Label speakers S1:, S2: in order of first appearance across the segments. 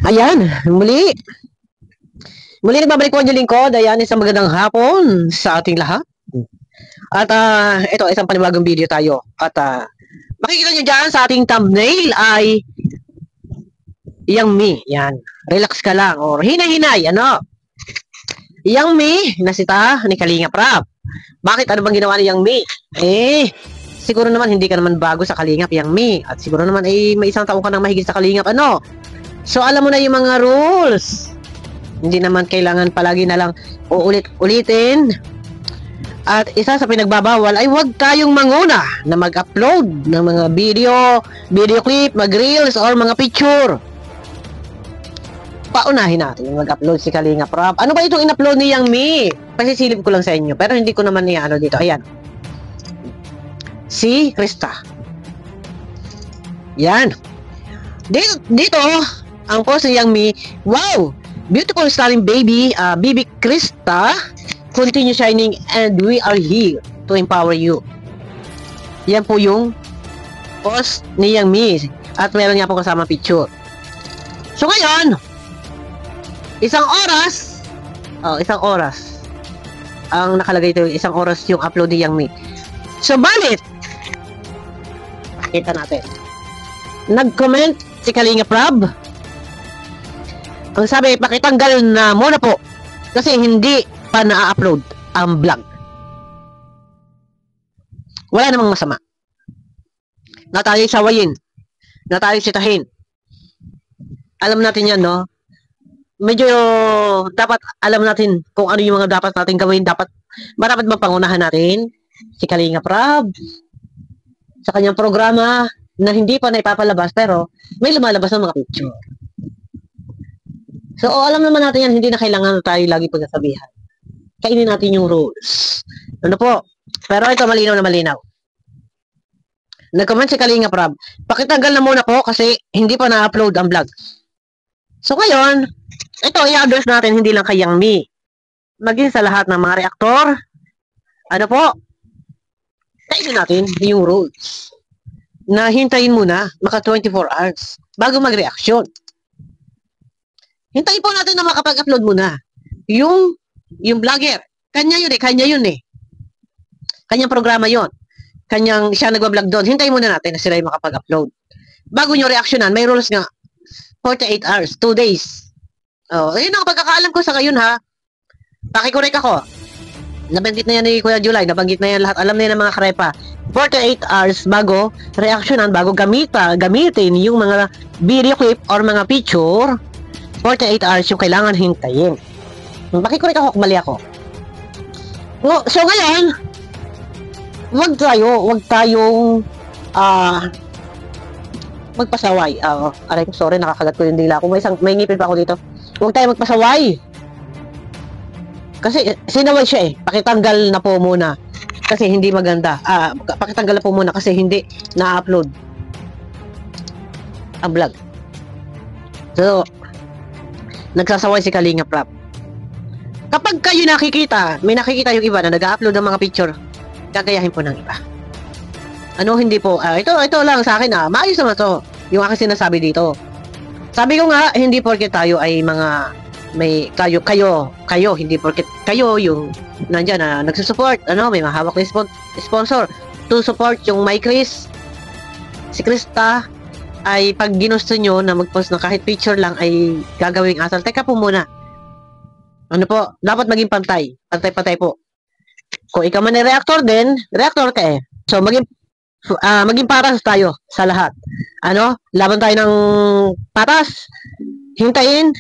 S1: Ayan, muli. Muli nagbabalik po ang lingkod. Ayan, isang magandang hapon sa ating lahat. At ito, isang panibagong video tayo. At makikita nyo dyan sa ating thumbnail ay Yang Mi. Yan. Relax ka lang. Or hinay-hinay. Ano? Yang Mi, nasita ni Kalinga Prab. Bakit? Ano bang ginawa ni Yang Mi? Siguro naman hindi ka naman bago sa Kalingap, Yang Mi. At siguro naman may isang taong ka nang mahigit sa Kalingap. Ano? So alam mo na yung mga rules. Hindi naman kailangan palagi na lang uulit-ulitin. At isa sa pinagbabawal ay huwag tayong manguna na mag-upload ng mga video clip, mag-reels, or mga picture. Paunahin natin yung mag-upload si Kalinga Prab. Ano ba itong in-upload ni Yang Mi? Pasisilip ko lang sa inyo. Pero hindi ko naman ano dito. Ayan. Si Krista. Yan. Dito ang post ni Yang Mi. Wow! Beautiful stunning baby, baby Krista. Continue shining and we are here to empower you. Yan po yung post ni Yang Mi. At meron nga po kasama picture. So ngayon, isang oras ang nakalagay ito, isang oras yung upload ni Yang Mi. So balit, pakita natin. Nag-comment si Kalinga Prab. Ang sabi, pakitanggal na muna po kasi hindi pa na-upload ang vlog. Wala namang masama na tayo sawayin, na tayo sitahin. Alam natin yan, no? Medyo dapat alam natin kung ano yung mga dapat natin gawin. Dapat bang pangunahan natin si Kalinga Prab sa kanyang programa na hindi pa na ipapalabas pero may lumalabas ng mga picture. So, alam naman natin yan, hindi na kailangan tayo lagi pagsasabihan. Kainin natin yung rules. Ano po? Pero ito, malinaw na malinaw. Nag-comment si Kalinga Prab, pakitanggal na muna po kasi hindi pa na-upload ang vlog. So, ngayon, ito, i-address natin hindi lang kay Yang Mi. Maging sa lahat ng mga reaktor. Ano po? Kainin natin yung rules. Na hintayin muna, maka 24 hours, bago mag-reaction. Hintayin po natin na makapag-upload muna. Yung vlogger, kanya yun eh. Kanyang programa yun. Siya nagbablog doon. Hintayin muna natin na sila yung makapag-upload. Bago nyo reactionan, may rules nga, 48 hours, 2 days. Yun ang pagkakaalam ko sa ngayon ha. Pakikorek ako. Nabanggit na yan ni Kuya July, nabanggit na yan lahat. Alam na yan ng mga karepa. 48 hours bago reactionan, bago gamitin yung mga video clip or mga picture. 48 hours yung kailangan hintayin. Pakikorek ako kung mali ako. So ngayon, wag tayong magpasaway. Aray ko, sorry, nakakagat ko yung dila ko. May ngipin pa ako dito. Huwag tayong magpasaway. Kasi sinaway siya eh. Pakitanggal na po muna. Kasi hindi maganda. Pakitanggal na po muna kasi hindi na-upload ang vlog. So, nagsasaway si Kalinga Prab. Kapag kayo may nakikita yung iba na nag-upload ng mga picture, gagayahin po ng iba. Ano, hindi po. Ito lang sa akin maayos naman to. Yung aking sinasabi dito. Sabi ko nga, hindi porket tayo ay mga kayo, hindi porket kayo yung nandyan na nagsusupport, may mahawak na sponsor to support yung My Chris, si Krista, ay pag ginusto nyo na mag-post ng kahit picture lang ay gagawing asal. Teka po muna. Ano po? Dapat maging pantay. Pantay-pantay po. Kung ikaw man ay reactor din, reactor ka eh. So, maging paras tayo sa lahat. Laban tayo ng patas. Hintayin.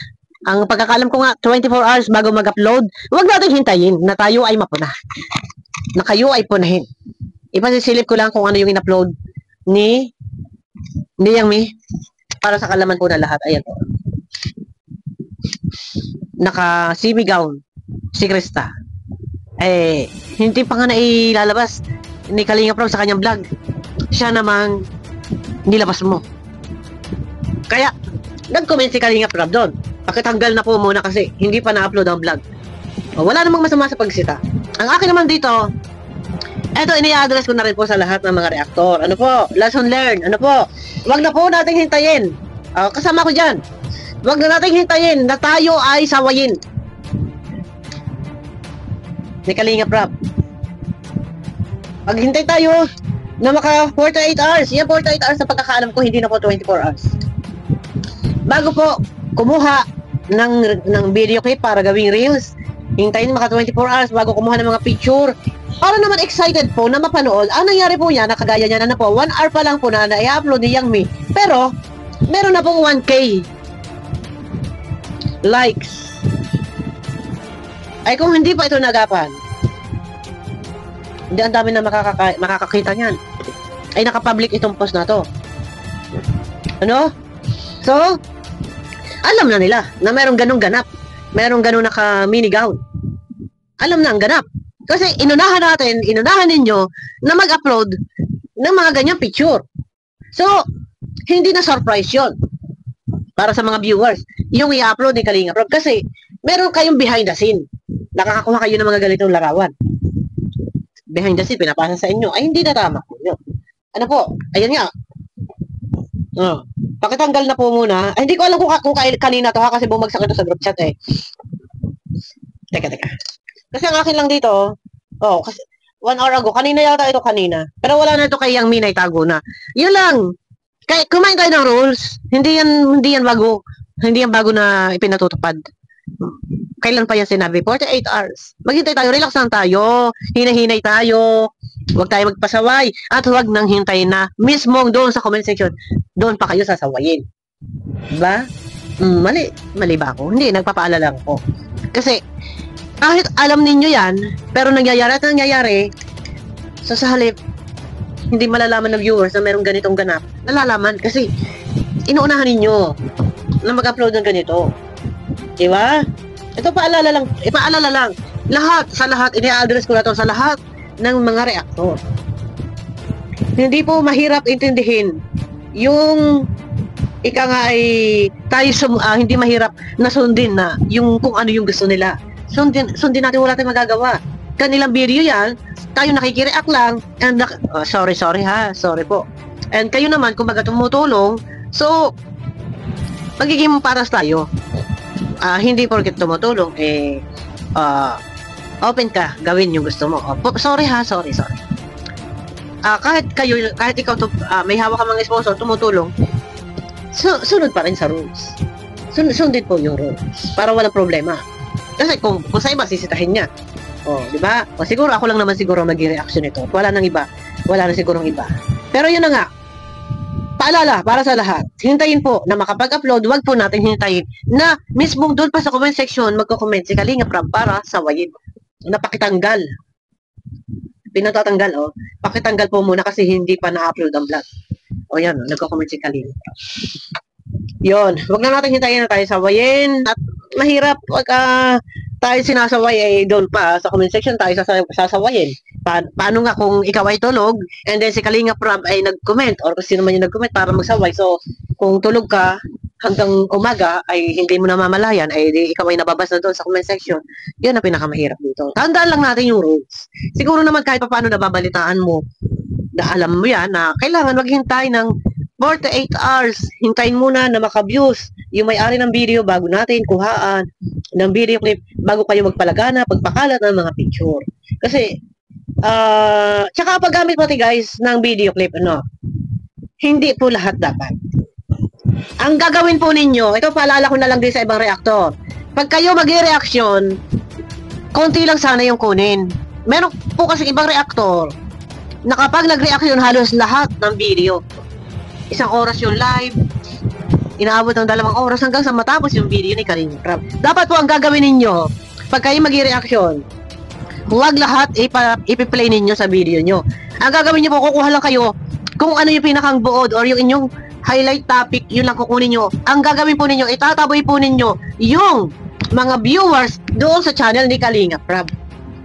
S1: Ang pagkakalam ko nga, 24 hours bago mag-upload. Huwag natin hintayin na tayo ay mapuna. Na kayo ay punahin. Ipasisilip ko lang kung ano yung in-upload ni Yang Mi, para sa kalaman po na lahat. Ayan po. Naka-semi gown si Krista. Hindi pa nga nailalabas ni Kalinga Prab sa kanyang vlog. Siya namang nilabas mo. Kaya, nag-comment si Kalinga Prab doon. Pakitanggal na po muna kasi hindi pa na-upload ang vlog. Wala namang masama sa pagsita. Ang akin naman dito, eto, ini-address ko na rin po sa lahat ng mga reaktor. Ano po? Lesson learned. Ano po? Huwag na po nating hintayin. Kasama ko dyan. Wag na nating hintayin na tayo ay sawayin. Ni Kalingap Rap. Maghintay tayo na maka 48 hours. Yan 48 hours sa pagkakaalam ko, hindi na po 24 hours. Bago po kumuha ng video clip para gawing reels, hintayin maka 24 hours bago kumuha ng mga picture. Para naman excited po na mapanood. Ang nangyari po niya, nakagaya niya na po, 1 hour pa lang po na i-upload ni Yang Mi. Pero, meron na pong 1K likes. Ay kung hindi pa ito nagapan, hindi ang dami na makakakita niyan. Ay nakapublic itong post na to. Ano? So, alam na nila na merong ganong ganap. Merong ganong naka mini gown. Alam na ang ganap. Kasi inunahan ninyo na mag-upload ng mga ganyang picture. So, hindi na surprise yon para sa mga viewers. Yung i-upload ni Kalingap Rap. Kasi, meron kayong behind the scene. Nakakakuha kayo ng mga ganitong larawan. Behind the scene, pinapasa sa inyo. Ay, hindi na tama po yun. Ano po? Ayan nga. Oh, pakitanggal na po muna. Ay, hindi ko alam kung kanina to ha, kasi bumagsak ito sa group chat eh. Teka. Kasi ang akin lang dito, kasi 1 hour ago, kanina yata ito kanina. Pero wala na ito kay Yang Mi na itago na. Yun lang. Kaya kumain tayo ng rules. Hindi yan bago. Hindi yan bago na ipinatutupad. Kailan pa yan sinabi? 48 hours. Maghintay tayo, relax lang tayo. Hinahinay tayo. Huwag tayo magpasaway. At huwag nang hintayin na mismo doon sa comment section, doon pa kayo sasawayin. Diba? Mali ba ako? Hindi, nagpapaalala lang ako. Kasi, kahit alam ninyo yan, pero nangyayari, so sa halip, hindi malalaman ng viewers na merong ganitong ganap. Nalalaman kasi inuunahan ninyo na mag-upload ng ganito. Diba? Ito paalala lang. Sa lahat, ini-address ko na to sa lahat ng mga reactor. Hindi po mahirap intindihin yung ika nga ay hindi mahirap na sundin na yung kung ano yung gusto nila. Sundin natin, wala tayong magagawa. Kanilang video yan, tayo nakikireact lang, and sorry po. And kayo naman, kung baga tumutulong, so, magiging paras tayo. Hindi porket tumutulong, open ka, gawin yung gusto mo. Sorry. Kahit ikaw may hawak ka mga sponsor, tumutulong, sunod pa rin sa rules. Sundin po yung rules, para walang problema. Kasi kung sa iba, sisitahin niya. Di ba? Siguro ako lang naman siguro mag-reaction ito. Wala nang iba. Wala na sigurong iba. Pero yun na nga. Paalala, para sa lahat. Hintayin po na makapag-upload. Huwag po natin hintayin na mismong doon pa sa comment section magko-comment si Kalingap Rap para sawayin. Napakitanggal. Pinatatanggal, Pakitanggal po muna kasi hindi pa na-upload ang vlog. Yan, nagko-comment si Kalingap Rap. Yun. Huwag na natin hintayin na tayo sawayin. At mahirap pag tayo sinasaway doon pa sa comment section tayo sasawayin. Paano nga kung ikaw ay tulog and then si Kalingap Rap ay nag-comment or kung sino man yung nag-comment para magsaway. So, kung tulog ka hanggang umaga ay hindi mo namamalayan ay di ikaw ay nababasa doon sa comment section. Yan ang pinakamahirap dito. Tandaan lang natin yung rules. Siguro naman kahit paano nababalitaan mo na alam mo yan na kailangan maghintay ng 48 hours. Hintayin muna na maka-views yung may-ari ng video bago natin kuhaan ng video clip bago kayo magpalagana, pagpakalat ng mga picture. Kasi, tsaka paggamit pati guys ng video clip, hindi po lahat dapat. Ang gagawin po ninyo, ito paalala ko na lang din sa ibang reactor. Pag kayo mag-reaction, konti lang sana yung kunin. Meron po kasi ibang reactor na kapag nag-reaction halos lahat ng video. 1 oras yung live, inaabot ng 2 oras hanggang sa matapos yung video ni Kalingap Rap. Dapat po ang gagawin ninyo, pag kayo mag-reaction, huwag lahat ipi-play ninyo sa video nyo. Ang gagawin nyo po, kukuha lang kayo kung ano yung pinakang buod or yung inyong highlight topic, yun lang kukunin nyo. Ang gagawin po ninyo, itataboy po ninyo yung mga viewers doon sa channel ni Kalingap Rap.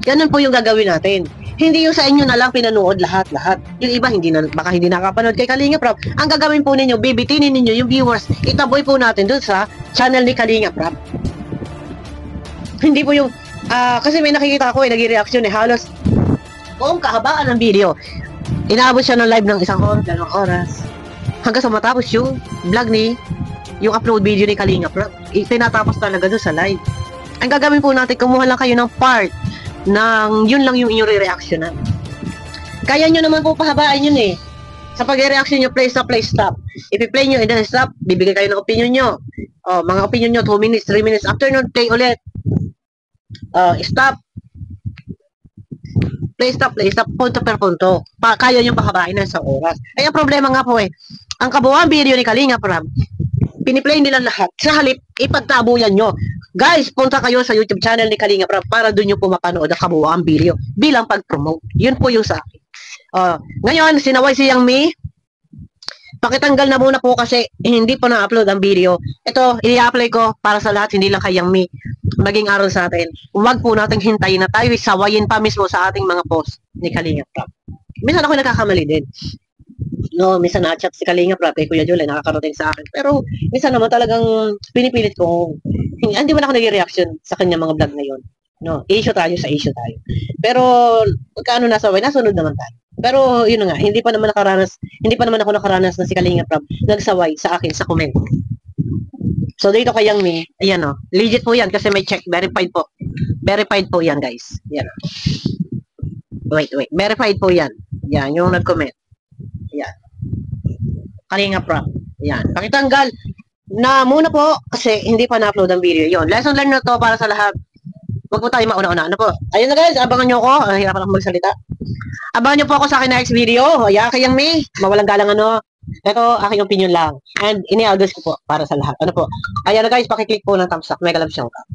S1: Ganun po yung gagawin natin. Hindi yung sa inyo na lang pinanood lahat. Yung iba baka hindi nakapanood kay Kalingap Rap. Ang gagawin po ninyo, bibitinin ninyo yung viewers, itaboy po natin doon sa channel ni Kalingap Rap. Hindi po yung kasi may nakikita ako nag-reaction halos buong kahabaan ng video. Inaabot siya ng live ng 1 oras, 2 oras hanggang sa matapos yung vlog ni yung upload video ni Kalinga Prab. Tinatapos talaga doon sa live. Ang gagawin po natin, kumuha lang kayo ng part ng yun lang yung inyong re-reactionan. Kaya nyo naman po pahabaan yun eh. Sa pag-reaction nyo, play stop. If-play nyo, and then stop, bibigay kayo ng opinion nyo. Mga opinion nyo, 2 minutes, 3 minutes. After nun, play ulit. Stop. Play stop, punto per punto. Kaya nyo pahabain ng isang oras. Ay, ang problema nga po eh, ang kabuuan video ni Kalinga Prab, piniplay nila lahat. Sa halip, ipagtabuyan nyo. Guys, punta kayo sa YouTube channel ni Kalinga Prab para doon nyo po mapanood ang kabuuan video bilang pag-promote. Yun po yung sa akin. Ngayon, sinaway si Yang Mi. Pakitanggal na muna po kasi hindi po na-upload ang video. Ito, i-apply ko para sa lahat, hindi lang kay Yang Mi. Maging aral sa atin. Huwag po nating hintayin na tayo sawayin pa mismo sa ating mga post ni Kalinga Prab. Minsan ako nagkakamali din. No, minsan na-chat si Kalinga Prab, Kuya Jolay, nakakarating sa akin. Pero minsan naman talagang pinipilit ko. Hindi man ako nag-reaction sa kanya mga vlog na yun. No, issue tayo. Pero pagkaano nasaway, nasunod naman tayo. Pero yun nga, hindi pa naman ako nakaranas na si Kalinga Prab nagsaway sa akin sa comment. So dito kay Yang Mi, ayan legit po yan kasi may check, verified po. Verified po yan guys. Yan. Wait, verified po yan. Yan, yung nag-comment. Yan. Kalinga Prab. Yan. Pakitanggal na muna po kasi hindi pa na-upload ang video. Yun, lesson learned na to para sa lahat. Huwag po tayo mauna-una. Ano po? Ayun na guys, abangan nyo ako. Hirapan ako magsalita. Abangan nyo po ako sa akin next video. Ayan, kay Yang Mi. Mawalang galang Ito, aking opinion lang. And ini-address ko po para sa lahat. Ano po? Ayan na guys, pakiclick po ng thumbs up. Mega love shout out.